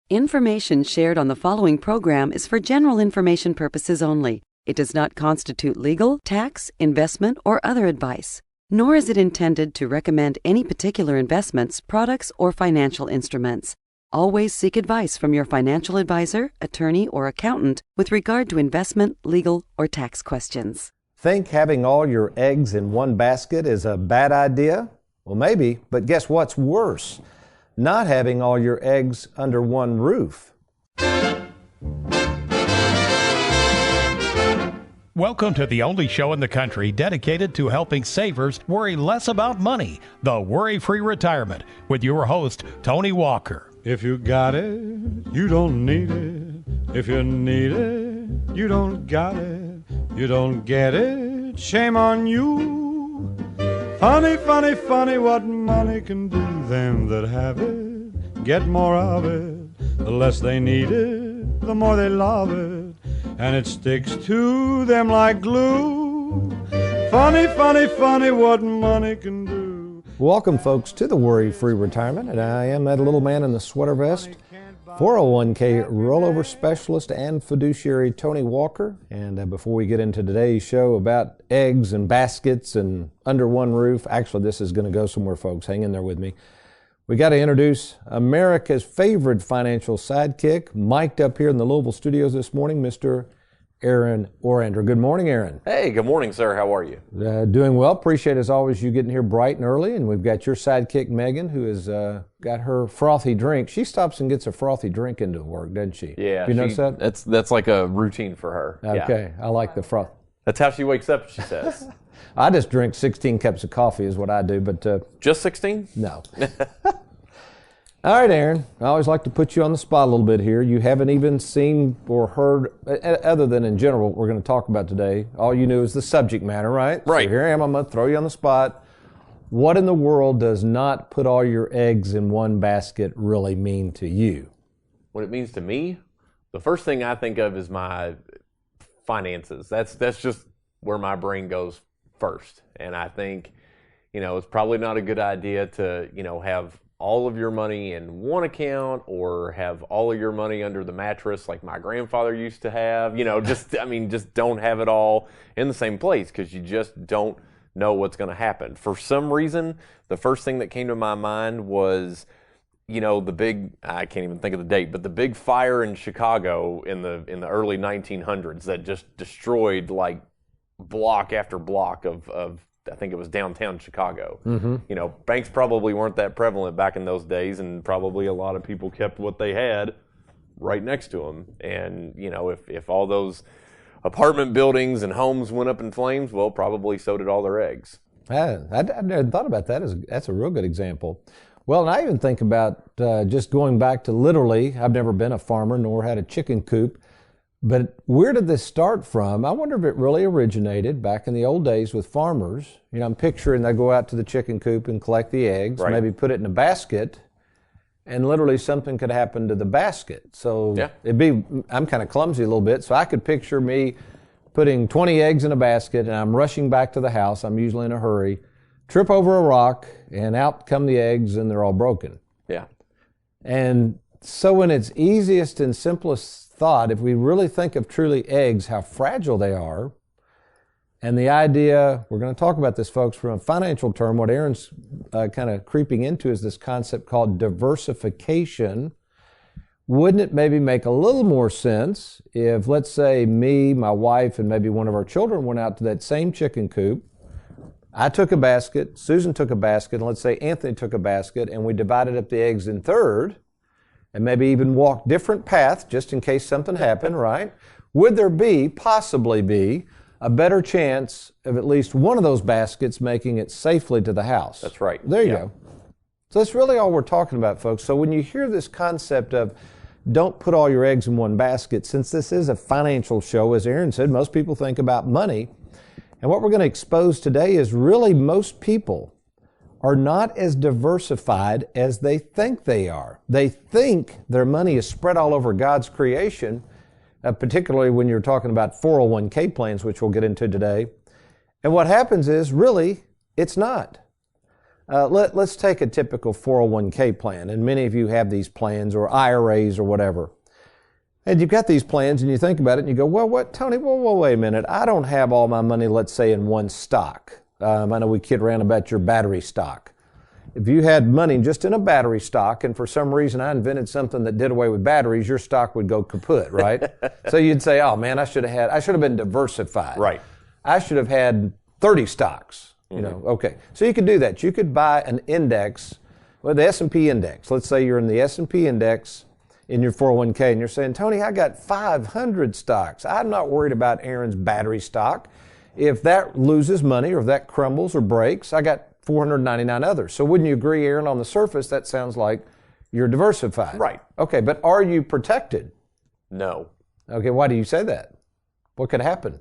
Information shared on the following program is for general information purposes only. It does not constitute legal, tax, investment, or other advice, nor is it intended to recommend any particular investments, products, or financial instruments. Always seek advice from your financial advisor, attorney, or accountant with regard to investment, legal, or tax questions. Think having all your eggs in one basket is a bad idea? Well, maybe, but guess what's worse? Not having all your eggs under one roof. Welcome to the only show in the country dedicated to helping savers worry less about money, the Worry-Free Retirement, with your host, Tony Walker. If you got it, you don't need it. If you need it, you don't got it. You don't get it, shame on you. Funny, funny, funny what money can do. Them that have it get more of it. The less they need it, the more they love it. And it sticks to them like glue. Funny, funny, funny what money can do. Welcome, folks, to the Worry-Free Retirement, and I am that little man in the sweater vest, 401k rollover specialist and fiduciary Tony Walker. And before we get into today's show about eggs and baskets and under one roof, actually this is going to go somewhere, folks. Hang in there with me. We got to introduce America's favorite financial sidekick, mic'd up here in the Louisville studios this morning, Mr. Aaron Orander. Good morning, Aaron. Hey, good morning, sir. How are you? Doing well. Appreciate, as always, you getting here bright and early. And we've got your sidekick, Megan, who has got her frothy drink. She stops and gets a frothy drink into work, doesn't she? Yeah. Have you noticed that? That's like a routine for her. Okay. Yeah. I like the froth. That's how she wakes up, she says. I just drink 16 cups of coffee is what I do, but... Just 16? No. All right, Aaron, I always like to put you on the spot a little bit here. You haven't even seen or heard, other than in general what we're going to talk about today. All you knew is the subject matter, right? Right. So here I am, I'm going to throw you on the spot. What in the world does not put all your eggs in one basket really mean to you? What it means to me? The first thing I think of is my finances. That's just where my brain goes first. And I think, it's probably not a good idea to, have all of your money in one account or have all of your money under the mattress like my grandfather used to have. Just don't have it all in the same place because you just don't know what's going to happen. For some reason, the first thing that came to my mind was, the big, I can't even think of the date, but the big fire in Chicago in the early 1900s that just destroyed like block after block of I think it was downtown Chicago. Mm-hmm. Banks probably weren't that prevalent back in those days, and probably a lot of people kept what they had right next to them. And, if all those apartment buildings and homes went up in flames, well, probably so did all their eggs. I never thought about that. That's a real good example. Well, and I even think about just going back to literally, I've never been a farmer nor had a chicken coop. But where did this start from? I wonder if it really originated back in the old days with farmers. I'm picturing they go out to the chicken coop and collect the eggs, right. Maybe put it in a basket, and literally something could happen to the basket. So yeah. I'm kind of clumsy a little bit, so I could picture me putting 20 eggs in a basket, and I'm rushing back to the house. I'm usually in a hurry, trip over a rock, and out come the eggs, and they're all broken. Yeah. And so in its easiest and simplest thought, if we really think of truly eggs, how fragile they are, and the idea, we're going to talk about this, folks, from a financial term, what Aaron's kind of creeping into is this concept called diversification. Wouldn't it maybe make a little more sense if, let's say, me, my wife, and maybe one of our children went out to that same chicken coop, I took a basket, Susan took a basket, and let's say Anthony took a basket, and we divided up the eggs in third, and maybe even walk different paths just in case something happened, right? Would there possibly be, a better chance of at least one of those baskets making it safely to the house? That's right. There you go. So that's really all we're talking about, folks. So when you hear this concept of don't put all your eggs in one basket, since this is a financial show, as Aaron said, most people think about money. And what we're going to expose today is really most people are not as diversified as they think they are. They think their money is spread all over God's creation, particularly when you're talking about 401k plans, which we'll get into today. And what happens is, really, it's not. Let's take a typical 401k plan, and many of you have these plans or IRAs or whatever. And you've got these plans and you think about it and you go, well, what, Tony, well, wait a minute. I don't have all my money, let's say, in one stock. I know we kid around about your battery stock. If you had money just in a battery stock and for some reason I invented something that did away with batteries, your stock would go kaput, right? So you'd say, oh man, I should have been diversified. Right. I should have had 30 stocks. You know, okay. So you could do that. You could buy an index, well, the S&P index. Let's say you're in the S&P index in your 401k and you're saying, Tony, I got 500 stocks. I'm not worried about Aaron's battery stock. If that loses money or if that crumbles or breaks, I got 499 others. So wouldn't you agree, Aaron, on the surface, that sounds like you're diversified. Right. Okay, but are you protected? No. Okay, why do you say that? What could happen?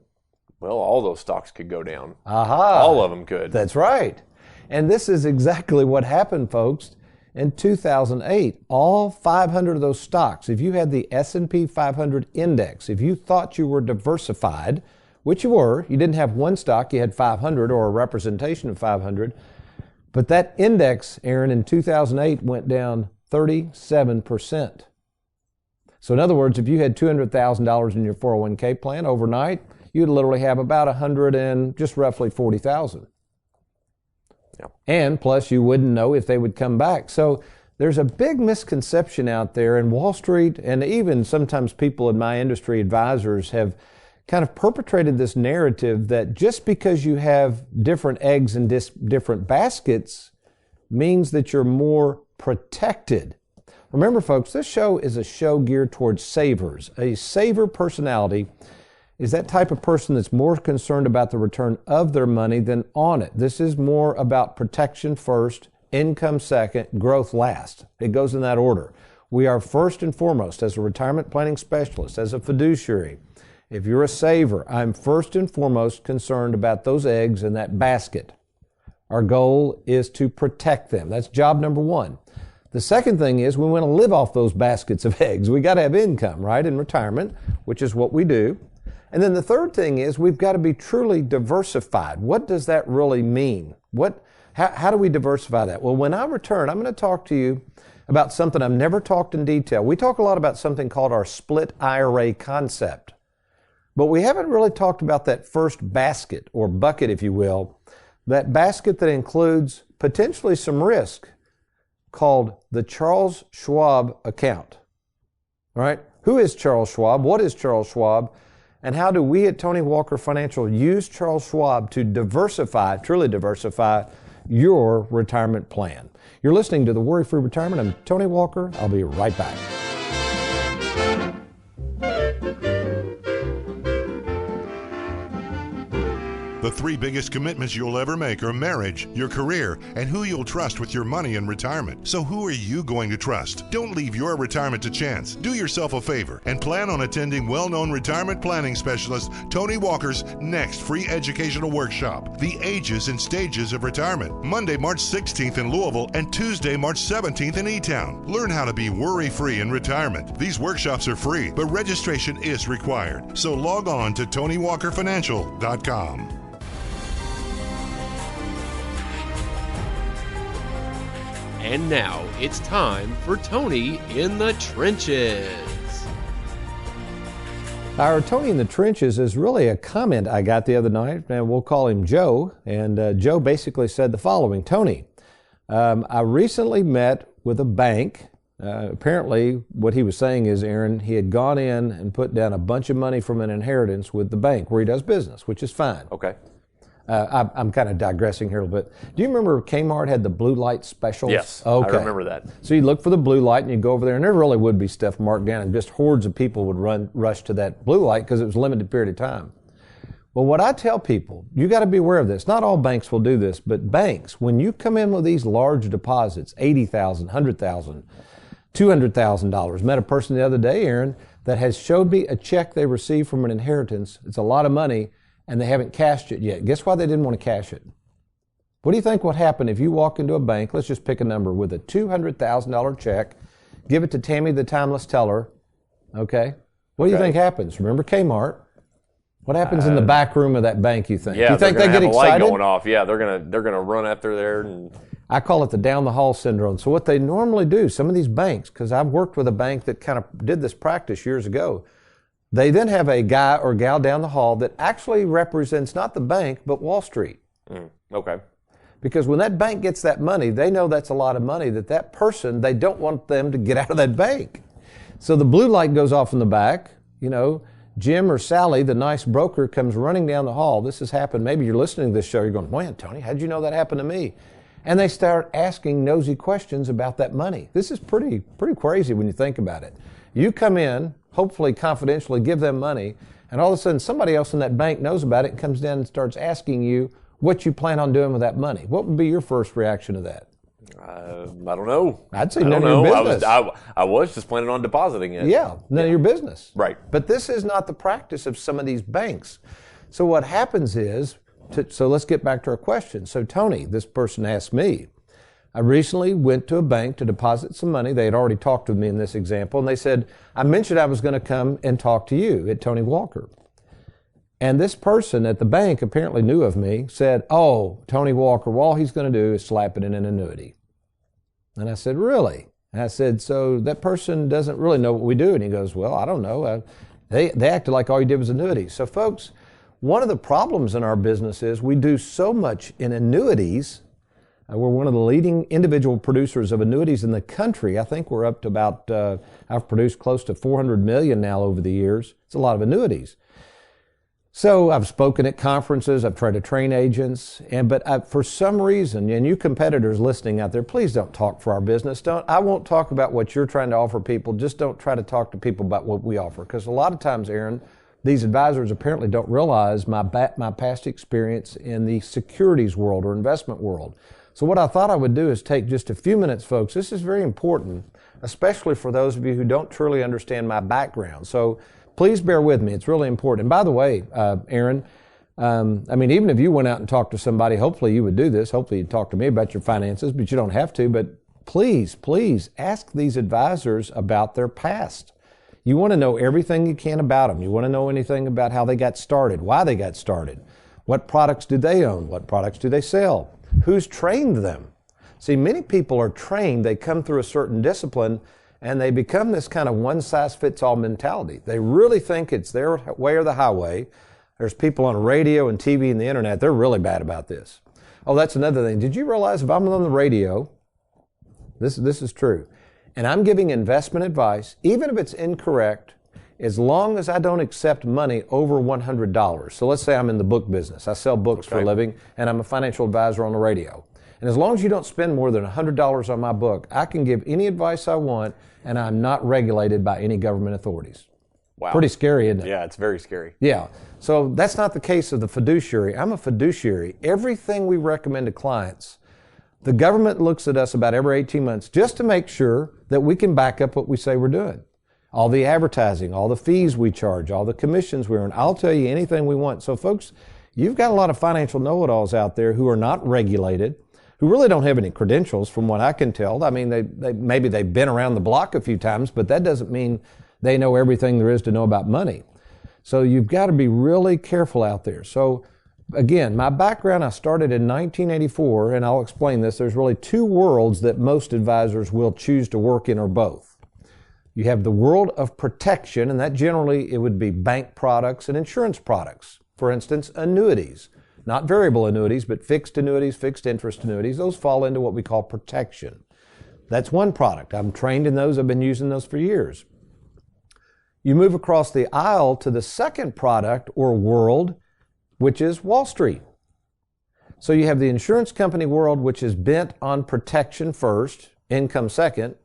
Well, all those stocks could go down. Aha. All of them could. That's right. And this is exactly what happened, folks. In 2008, all 500 of those stocks, if you had the S&P 500 index, if you thought you were diversified, which you were, you didn't have one stock, you had 500 or a representation of 500, but that index, Aaron, in 2008 went down 37%. So in other words, if you had $200,000 in your 401k plan overnight, you'd literally have about 100 and just roughly 40,000. Yep. And plus you wouldn't know if they would come back. So there's a big misconception out there in Wall Street, and even sometimes people in my industry, advisors, have kind of perpetrated this narrative that just because you have different eggs in different baskets means that you're more protected. Remember, folks, this show is a show geared towards savers. A saver personality is that type of person that's more concerned about the return of their money than on it. This is more about protection first, income second, growth last. It goes in that order. We are first and foremost, as a retirement planning specialist, as a fiduciary, if you're a saver, I'm first and foremost concerned about those eggs in that basket. Our goal is to protect them. That's job number one. The second thing is we want to live off those baskets of eggs. We got to have income, right, in retirement, which is what we do. And then the third thing is we've got to be truly diversified. What does that really mean? How do we diversify that? Well, when I return, I'm going to talk to you about something I've never talked in detail. We talk a lot about something called our split IRA concept. But we haven't really talked about that first basket, or bucket, if you will, that basket that includes potentially some risk, called the Charles Schwab account. All right? Who is Charles Schwab? What is Charles Schwab? And how do we at Tony Walker Financial use Charles Schwab to diversify, truly diversify, your retirement plan? You're listening to The Worry-Free Retirement. I'm Tony Walker. I'll be right back. The three biggest commitments you'll ever make are marriage, your career, and who you'll trust with your money in retirement. So who are you going to trust? Don't leave your retirement to chance. Do yourself a favor and plan on attending well-known retirement planning specialist Tony Walker's next free educational workshop, The Ages and Stages of Retirement, Monday, March 16th in Louisville and Tuesday, March 17th in E-Town. Learn how to be worry-free in retirement. These workshops are free, but registration is required. So log on to TonyWalkerFinancial.com. And now it's time for Tony in the Trenches. Our Tony in the Trenches is really a comment I got the other night, and we'll call him Joe. And Joe basically said the following: Tony, I recently met with a bank. Apparently, what he was saying is, Aaron, he had gone in and put down a bunch of money from an inheritance with the bank where he does business, which is fine. Okay. I'm kind of digressing here a little bit. Do you remember Kmart had the blue light specials? Yes, okay. I remember that. So you look for the blue light and you go over there, and there really would be stuff marked down, and just hordes of people would rush to that blue light because it was a limited period of time. Well, what I tell people, you got to be aware of this. Not all banks will do this, but banks, when you come in with these large deposits, $80,000, $100,000, $200,000. Met a person the other day, Aaron, that has showed me a check they received from an inheritance. It's a lot of money, and they haven't cashed it yet. Guess why they didn't want to cash it? What do you think would happen if you walk into a bank, let's just pick a number, with a $200,000 check, give it to Tammy the Timeless Teller, okay? What do you think happens? Remember Kmart? What happens in the back room of that bank, you think? Yeah, you think they get have excited? A light going off. Yeah, they're gonna run after there. And I call it the down the hall syndrome. So what they normally do, some of these banks, because I've worked with a bank that kind of did this practice years ago, they then have a guy or gal down the hall that actually represents not the bank, but Wall Street. Okay. Because when that bank gets that money, they know that's a lot of money that person, they don't want them to get out of that bank. So the blue light goes off in the back, Jim or Sally, the nice broker, comes running down the hall. This has happened. Maybe you're listening to this show. You're going, man, Tony, how'd you know that happened to me? And they start asking nosy questions about that money. This is pretty crazy when you think about it. You come in, hopefully confidentially give them money, and all of a sudden somebody else in that bank knows about it and comes down and starts asking you what you plan on doing with that money. What would be your first reaction to that? I don't know. I'd say none of your business. I was just planning on depositing it. Yeah, none of your business. Right. But this is not the practice of some of these banks. So what happens is, so let's get back to our question. So Tony, this person asked me, I recently went to a bank to deposit some money. They had already talked with me in this example, and they said, I mentioned I was going to come and talk to you at Tony Walker. And this person at the bank apparently knew of me, said, oh, Tony Walker, well, all he's going to do is slap it in an annuity. And I said, really? And I said, so that person doesn't really know what we do. And he goes, well, I don't know. They acted like all you did was annuities. So folks, one of the problems in our business is we do so much in annuities. We're one of the leading individual producers of annuities in the country. I think we're up to about, I've produced close to 400 million now over the years. It's a lot of annuities. So I've spoken at conferences, I've tried to train agents, but for some reason, and you competitors listening out there, please don't talk for our business. I won't talk about what you're trying to offer people. Just don't try to talk to people about what we offer. Because a lot of times, Aaron, these advisors apparently don't realize my past experience in the securities world or investment world. So what I thought I would do is take just a few minutes, folks. This is very important, especially for those of you who don't truly understand my background. So please bear with me. It's really important. And by the way, Aaron, even if you went out and talked to somebody, hopefully you would do this. Hopefully you'd talk to me about your finances, but you don't have to. But please ask these advisors about their past. You want to know everything you can about them. You want to know anything about how they got started, why they got started. What products do they own? What products do they sell? Who's trained them? See, many people are trained. They come through a certain discipline and they become this kind of one-size-fits-all mentality. They really think it's their way or the highway. There's people on radio and TV and the internet, they're really bad about this. Oh, that's another thing. Did you realize if I'm on the radio, this is true, and I'm giving investment advice, even if it's incorrect, as long as I don't accept money over $100. So let's say I'm in the book business. I sell books for a living, and I'm a financial advisor on the radio. And as long as you don't spend more than $100 on my book, I can give any advice I want, and I'm not regulated by any government authorities. Wow. Pretty scary, isn't it? Yeah, it's very scary. Yeah. So that's not the case of the fiduciary. I'm a fiduciary. Everything we recommend to clients, the government looks at us about every 18 months just to make sure that we can back up what we say we're doing. All the advertising, all the fees we charge, all the commissions we earn. I'll tell you anything we want. So folks, you've got a lot of financial know-it-alls out there who are not regulated, who really don't have any credentials from what I can tell. I mean, maybe they've been around the block a few times, but that doesn't mean they know everything there is to know about money. So you've got to be really careful out there. So again, my background, I started in 1984, and I'll explain this. There's really two worlds that most advisors will choose to work in, or both. You have the world of protection, and that generally it would be bank products and insurance products. For instance, annuities. Not variable annuities, but fixed annuities, fixed interest annuities. Those fall into what we call protection. That's one product. I'm trained in those. I've been using those for years. You move across the aisle to the second product or world, which is Wall Street. So you have the insurance company world, which is bent on protection first, income second.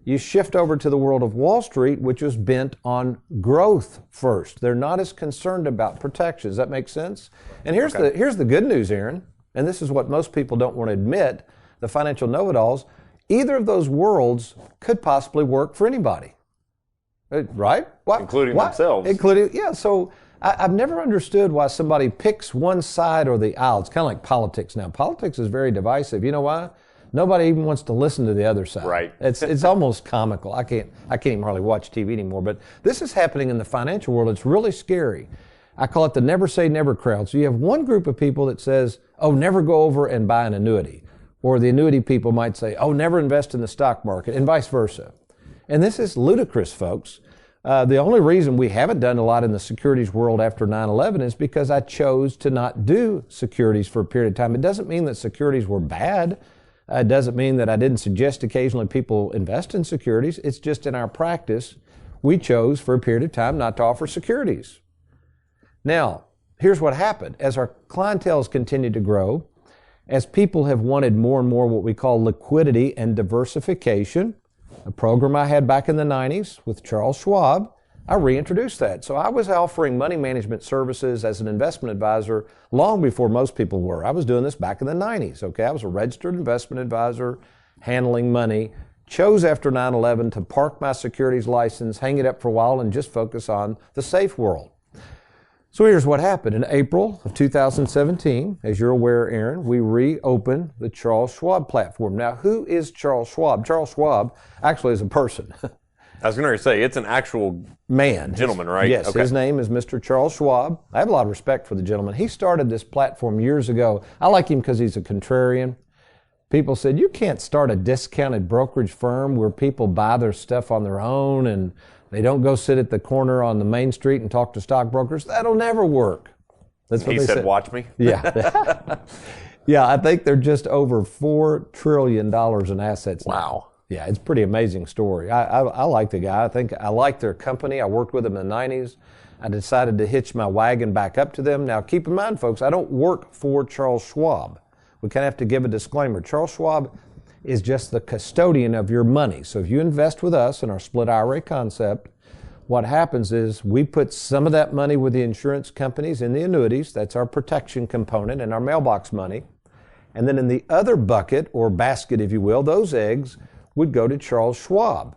You shift over to the world of Wall Street, which is bent on growth first. They're not as concerned about protection. Does that make sense? And here's the good news, Aaron, and this is what most people don't want to admit, the financial know-it-alls. Either of those worlds could possibly work for anybody. Right? Including themselves. So I've never understood why somebody picks one side or the aisle. It's kind of like politics now. Politics is very divisive. You know why? Nobody even wants to listen to the other side. Right. It's almost comical. I can't even hardly watch TV anymore. But this is happening in the financial world. It's really scary. I call it the never say never crowd. So you have one group of people that says, oh, never go over and buy an annuity. Or the annuity people might say, oh, never invest in the stock market, and vice versa. And this is ludicrous, folks. The only reason we haven't done a lot in the securities world after 9/11 is because I chose to not do securities for a period of time. It doesn't mean that securities were bad. It doesn't mean that I didn't suggest occasionally people invest in securities. It's just in our practice, we chose for a period of time not to offer securities. Now, here's what happened. As our clientele has continued to grow, as people have wanted more and more what we call liquidity and diversification, a program I had back in the 90s with Charles Schwab, I reintroduced that. So I was offering money management services as an investment advisor long before most people were. I was doing this back in the 90s, okay? I was a registered investment advisor handling money, chose after 9/11 to park my securities license, hang it up for a while, and just focus on the safe world. So here's what happened. In April of 2017, as you're aware, Aaron, we reopened the Charles Schwab platform. Now, who is Charles Schwab? Charles Schwab actually is a person. I was going to say, it's an actual gentleman, right? Yes, okay. His name is Mr. Charles Schwab. I have a lot of respect for the gentleman. He started this platform years ago. I like him because he's a contrarian. People said, you can't start a discounted brokerage firm where people buy their stuff on their own and they don't go sit at the corner on the main street and talk to stockbrokers. That'll never work. That's what he they said. Watch me. Yeah. Yeah, I think they're just over $4 trillion in assets now. Wow. Yeah, it's a pretty amazing story. I like the guy. I think I like their company. I worked with them in the 90s. I decided to hitch my wagon back up to them. Now, keep in mind, folks, I don't work for Charles Schwab. We kind of have to give a disclaimer. Charles Schwab is just the custodian of your money. So if you invest with us in our split IRA concept, what happens is we put some of that money with the insurance companies in the annuities. That's our protection component and our mailbox money. And then in the other bucket or basket, if you will, those eggs would go to Charles Schwab.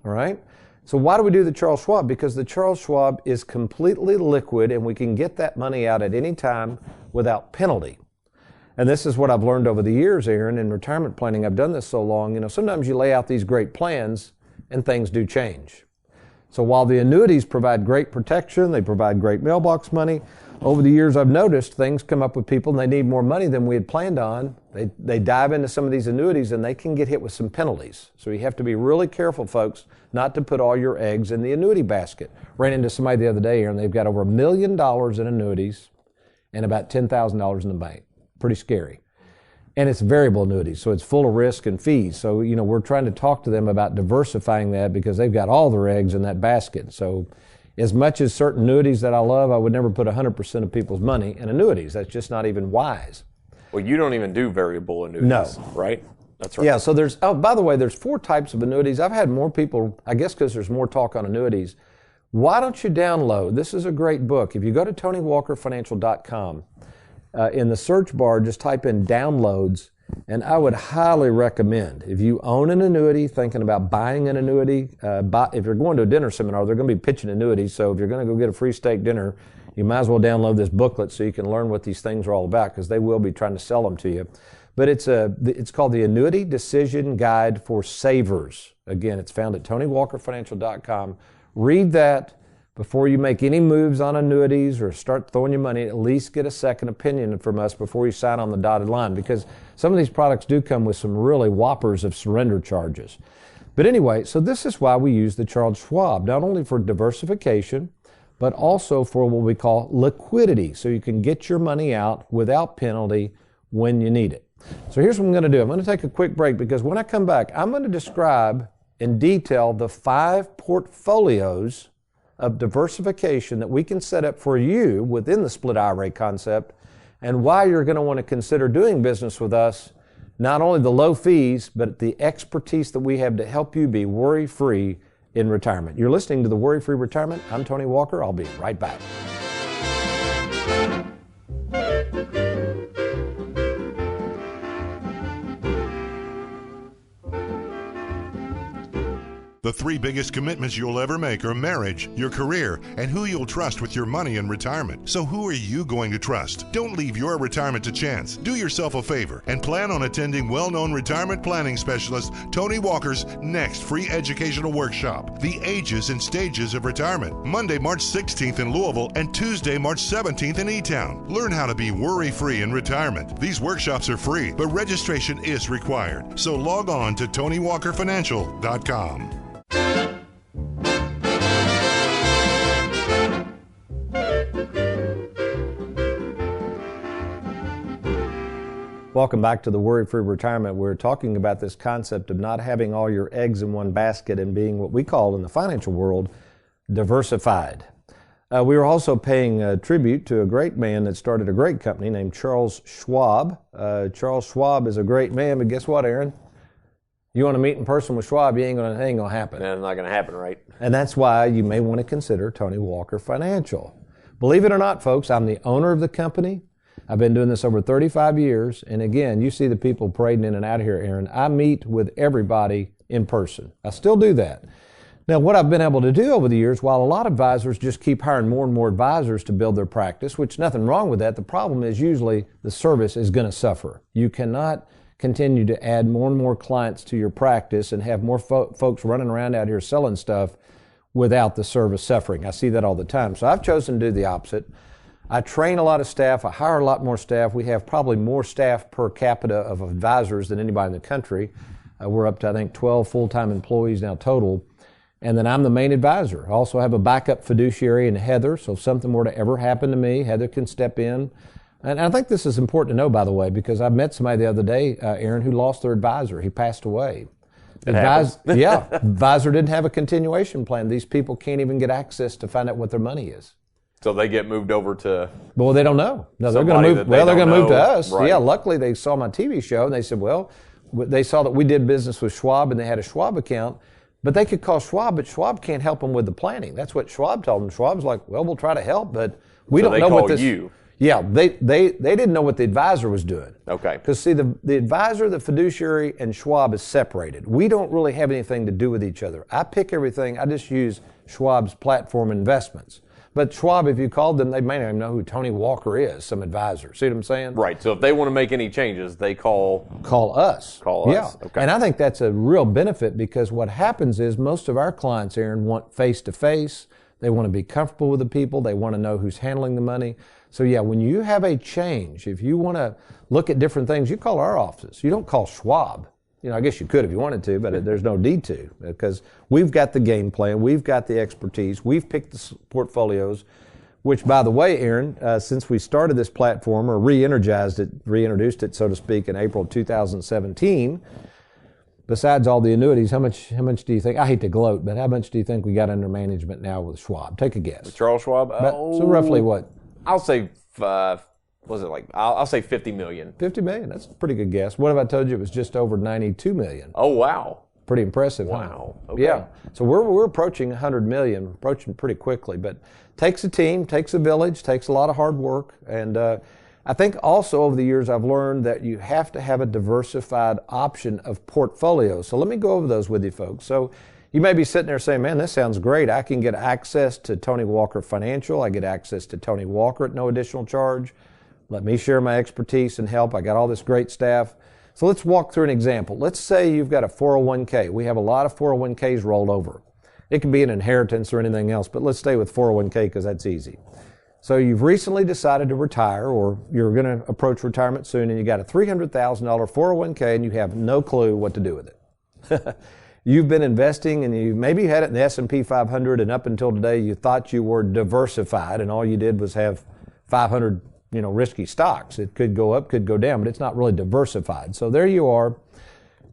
All right? So why do we do the Charles Schwab? Because the Charles Schwab is completely liquid and we can get that money out at any time without penalty. And this is what I've learned over the years, Aaron, in retirement planning. I've done this so long, sometimes you lay out these great plans and things do change. So while the annuities provide great protection, they provide great mailbox money, over the years I've noticed things come up with people and they need more money than we had planned on. They dive into some of these annuities and they can get hit with some penalties. So you have to be really careful, folks, not to put all your eggs in the annuity basket. Ran into somebody the other day, Aaron, they've got over $1 million in annuities and about $10,000 in the bank. Pretty scary. And it's variable annuities, so it's full of risk and fees. So, we're trying to talk to them about diversifying that because they've got all their eggs in that basket. So as much as certain annuities that I love, I would never put 100% of people's money in annuities. That's just not even wise. Well, you don't even do variable annuities, no. Right? That's right. Yeah, so by the way, there's 4 types of annuities. I've had more people, I guess because there's more talk on annuities. Why don't you download? This is a great book. If you go to TonyWalkerFinancial.com, in the search bar, just type in downloads, and I would highly recommend, if you own an annuity, thinking about buying an annuity, if you're going to a dinner seminar, they're going to be pitching annuities, so if you're going to go get a free steak dinner, you might as well download this booklet so you can learn what these things are all about, because they will be trying to sell them to you. But it's called the Annuity Decision Guide for Savers. Again, it's found at TonyWalkerFinancial.com. Read that. Before you make any moves on annuities or start throwing your money, at least get a second opinion from us before you sign on the dotted line, because some of these products do come with some really whoppers of surrender charges. But anyway, so this is why we use the Charles Schwab, not only for diversification, but also for what we call liquidity, so you can get your money out without penalty when you need it. So here's what I'm going to do. I'm going to take a quick break because when I come back, I'm going to describe in detail the 5 portfolios of diversification that we can set up for you within the split IRA concept, and why you're going to want to consider doing business with us, not only the low fees, but the expertise that we have to help you be worry-free in retirement. You're listening to The Worry-Free Retirement. I'm Tony Walker. I'll be right back. The three biggest commitments you'll ever make are marriage, your career, and who you'll trust with your money in retirement. So who are you going to trust? Don't leave your retirement to chance. Do yourself a favor and plan on attending well-known retirement planning specialist Tony Walker's next free educational workshop, The Ages and Stages of Retirement, Monday, March 16th in Louisville and Tuesday, March 17th in E-Town. Learn how to be worry-free in retirement. These workshops are free, but registration is required. So log on to TonyWalkerFinancial.com. Welcome back to the Worry-Free Retirement. We're talking about this concept of not having all your eggs in one basket and being what we call in the financial world diversified. We were also paying tribute to a great man that started a great company named Charles Schwab. Charles Schwab is a great man, but guess what, Aaron? You want to meet in person with Schwab, it ain't gonna happen. That's not going to happen, right? And that's why you may want to consider Tony Walker Financial. Believe it or not, folks, I'm the owner of the company. I've been doing this over 35 years. And again, you see the people parading in and out of here, Aaron. I meet with everybody in person. I still do that. Now, what I've been able to do over the years, while a lot of advisors just keep hiring more and more advisors to build their practice, which nothing wrong with that, the problem is usually the service is going to suffer. You cannot continue to add more and more clients to your practice and have more folks running around out here selling stuff without the service suffering. I see that all the time. So I've chosen to do the opposite. I train a lot of staff. I hire a lot more staff. We have probably more staff per capita of advisors than anybody in the country. We're up to, I think, 12 full-time employees now total. And then I'm the main advisor. I also have a backup fiduciary in Heather, so if something were to ever happen to me, Heather can step in. And I think this is important to know, by the way, because I met somebody the other day, Aaron, who lost their advisor. He passed away. Advisor didn't have a continuation plan. These people can't even get access to find out what their money is. So they get moved over to. Well, they don't know. No, they're going to move. Well, they're going to move to us. Right. Yeah. Luckily, they saw my TV show and they said, well, they saw that we did business with Schwab and they had a Schwab account, but they could call Schwab, but Schwab can't help them with the planning. That's what Schwab told them. Schwab's like, well, we'll try to help, but we don't know what this. You. Yeah, they didn't know what the advisor was doing. Okay. Because see, the advisor, the fiduciary, and Schwab is separated. We don't really have anything to do with each other. I pick everything. I just use Schwab's platform investments. But Schwab, if you called them, they may not even know who Tony Walker is, some advisor. See what I'm saying? Right. So if they want to make any changes, they call us. Call us. Yeah. Okay. And I think that's a real benefit because what happens is most of our clients, Aaron, want face-to-face. They want to be comfortable with the people. They want to know who's handling the money. So yeah, when you have a change, if you want to look at different things, you call our offices. You don't call Schwab. You know, I guess you could if you wanted to, but there's no need to because we've got the game plan, we've got the expertise, we've picked the portfolios, which, by the way, Aaron, since we started this platform or reintroduced it, so to speak, in April of 2017, besides all the annuities, how much do you think, I hate to gloat, but how much do you think we got under management now with Schwab? Take a guess. With Charles Schwab? So roughly what? I'll say, I'll say 50 million. 50 million, that's a pretty good guess. What if I told you it was just over 92 million? Oh, wow. Pretty impressive, Wow. Huh? Okay. Yeah. So we're approaching 100 million, approaching pretty quickly, but takes a team, takes a village, takes a lot of hard work. And I think also over the years I've learned that you have to have a diversified option of portfolios. So let me go over those with you folks. So you may be sitting there saying, man, this sounds great. I can get access to Tony Walker Financial. I get access to Tony Walker at no additional charge. Let me share my expertise and help. I got all this great staff. So let's walk through an example. Let's say you've got a 401k. We have a lot of 401ks rolled over. It can be an inheritance or anything else, but let's stay with 401k because that's easy. So you've recently decided to retire or you're going to approach retirement soon and you got a $300,000 401k and you have no clue what to do with it. You've been investing and you maybe had it in the S&P 500 and up until today you thought you were diversified and all you did was have 500 risky stocks. It could go up, could go down, but it's not really diversified. So there you are.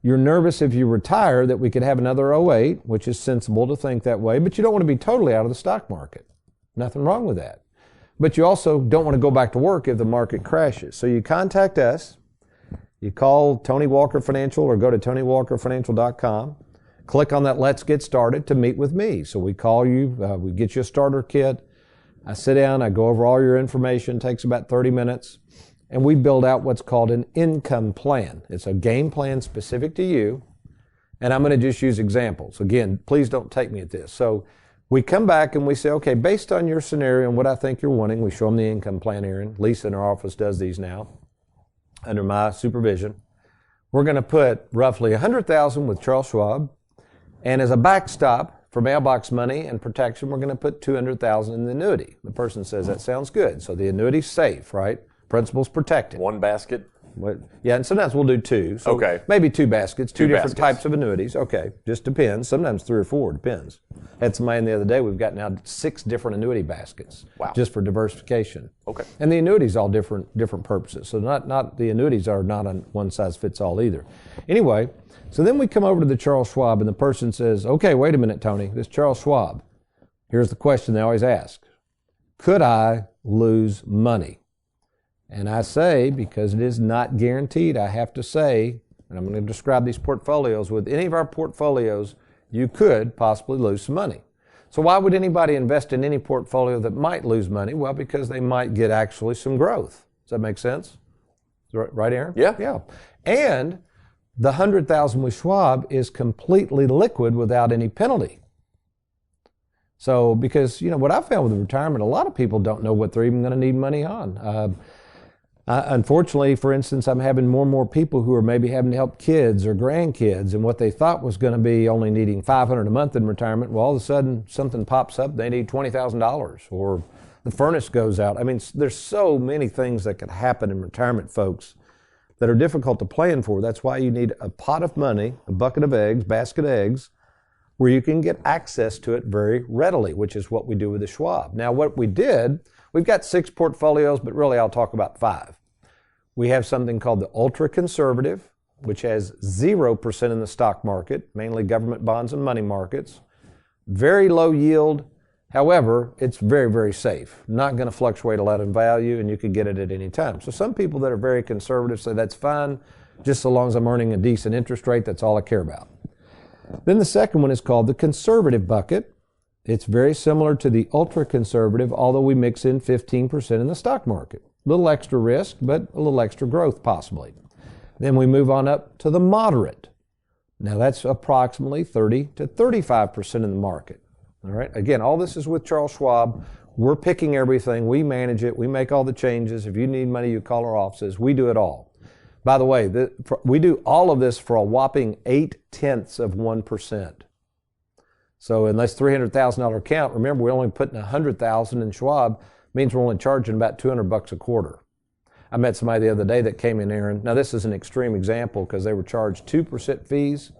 You're nervous if you retire that we could have another 08, which is sensible to think that way, but you don't want to be totally out of the stock market. Nothing wrong with that. But you also don't want to go back to work if the market crashes. So you contact us. You call Tony Walker Financial or go to TonyWalkerFinancial.com. Click on that Let's Get Started to meet with me. So we call you, we get you a starter kit. I sit down, I go over all your information, takes about 30 minutes, and we build out what's called an income plan. It's a game plan specific to you, And I'm going to just use examples. Again, please don't take me at this. So we come back and we say, okay, based on your scenario and what I think you're wanting, we show them the income plan, Aaron. Lisa in our office does these now under my supervision. We're going to put roughly $100,000 with Charles Schwab. And as a backstop for mailbox money and protection, we're going to put $200,000 in the annuity. The person says, that sounds good. So the annuity's safe, right? Principal's protected. One basket? Yeah, and sometimes we'll do two. So okay. Maybe two baskets, two different baskets. types of annuities. Okay, just depends. Sometimes 3 or 4, depends. Had somebody the other day, we've got now 6 different annuity baskets. Wow. Just for diversification. Okay. And the annuities all different purposes. So not the annuities are not on one size fits all either. Anyway, so then we come over to the Charles Schwab and the person says, okay, wait a minute, Tony, this Charles Schwab. Here's the question they always ask. Could I lose money? And I say, because it is not guaranteed, I have to say, and I'm going to describe these portfolios, with any of our portfolios, you could possibly lose some money. So why would anybody invest in any portfolio that might lose money? Well, because they might get actually some growth. Does that make sense? Right, Aaron? Yeah. Yeah. And the $100,000 with Schwab is completely liquid without any penalty. So, because, what I found with retirement, a lot of people don't know what they're even going to need money on. Unfortunately, for instance, I'm having more and more people who are maybe having to help kids or grandkids, and what they thought was going to be only needing $500 a month in retirement, well, all of a sudden something pops up, they need $20,000, or the furnace goes out. I mean, there's so many things that could happen in retirement, folks, that are difficult to plan for. That's why you need a pot of money, a bucket of eggs, basket of eggs, where you can get access to it very readily, which is what we do with the Schwab. Now, what we did, we've got 6 portfolios, but really I'll talk about 5. We have something called the ultra conservative, which has 0% in the stock market, mainly government bonds and money markets. Very low yield. However, it's very, very safe. Not going to fluctuate a lot in value, and you can get it at any time. So some people that are very conservative say that's fine, just so long as I'm earning a decent interest rate, that's all I care about. Then the second one is called the conservative bucket. It's very similar to the ultra conservative, although we mix in 15% in the stock market. A little extra risk, but a little extra growth possibly. Then we move on up to the moderate. Now that's approximately 30 to 35% in the market. All right. Again, all this is with Charles Schwab. We're picking everything. We manage it. We make all the changes. If you need money, you call our offices. We do it all. By the way, we do all of this for a whopping 0.8%. So in this $300,000 account, remember, we're only putting $100,000 in Schwab. Means we're only charging about $200 a quarter. I met somebody the other day that came in, Aaron. Now, this is an extreme example because they were charged 2% fees.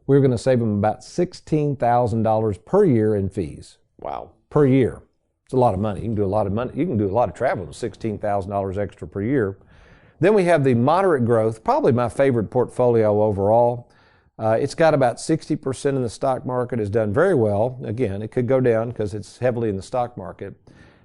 We were going to save them about $16,000 per year in fees. Wow. Per year. It's a lot of money. You can do a lot of money. You can do a lot of travel with $16,000 extra per year. Then we have the moderate growth, probably my favorite portfolio overall. It's got about 60% in the stock market, has done very well. Again, it could go down because it's heavily in the stock market.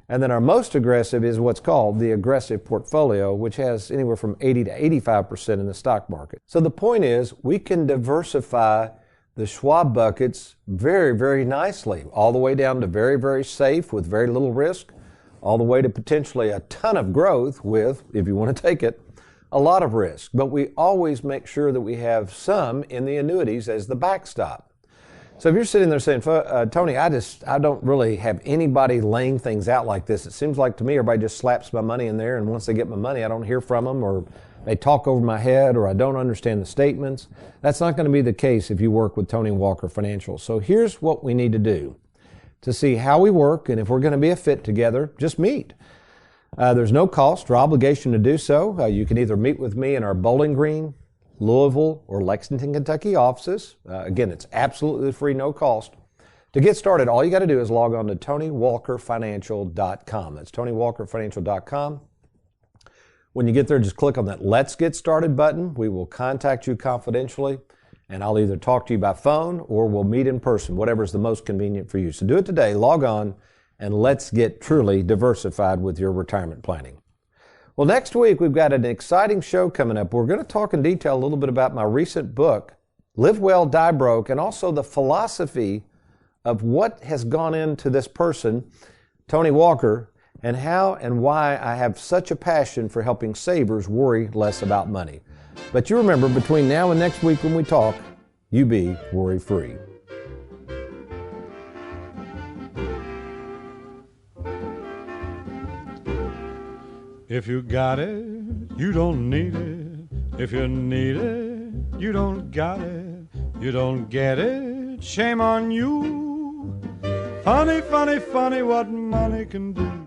And then our most aggressive is what's called the aggressive portfolio, which has anywhere from 80 to 85% in the stock market. So the point is, we can diversify the Schwab buckets very, very nicely, all the way down to very, very safe with very little risk, all the way to potentially a ton of growth with, if you want to take it, a lot of risk. But we always make sure that we have some in the annuities as the backstop. So if you're sitting there saying, Tony, I don't really have anybody laying things out like this. It seems like to me everybody just slaps my money in there, and once they get my money, I don't hear from them, or they talk over my head, or I don't understand the statements. That's not going to be the case if you work with Tony Walker Financial. So here's what we need to do to see how we work, and if we're going to be a fit together, just meet. There's no cost or obligation to do so. You can either meet with me in our Bowling Green, Louisville, or Lexington, Kentucky offices. Again, it's absolutely free, no cost. To get started, all you got to do is log on to TonyWalkerFinancial.com. That's TonyWalkerFinancial.com. When you get there, just click on that Let's Get Started button. We will contact you confidentially, and I'll either talk to you by phone or we'll meet in person, whatever's the most convenient for you. So do it today. Log on, and let's get truly diversified with your retirement planning. Well, next week, we've got an exciting show coming up. We're going to talk in detail a little bit about my recent book, Live Well, Die Broke, and also the philosophy of what has gone into this person, Tony Walker, and how and why I have such a passion for helping savers worry less about money. But you remember, between now and next week when we talk, you be worry-free. If you got it, you don't need it. If you need it, you don't got it. You don't get it, shame on you. Funny, funny, funny what money can do.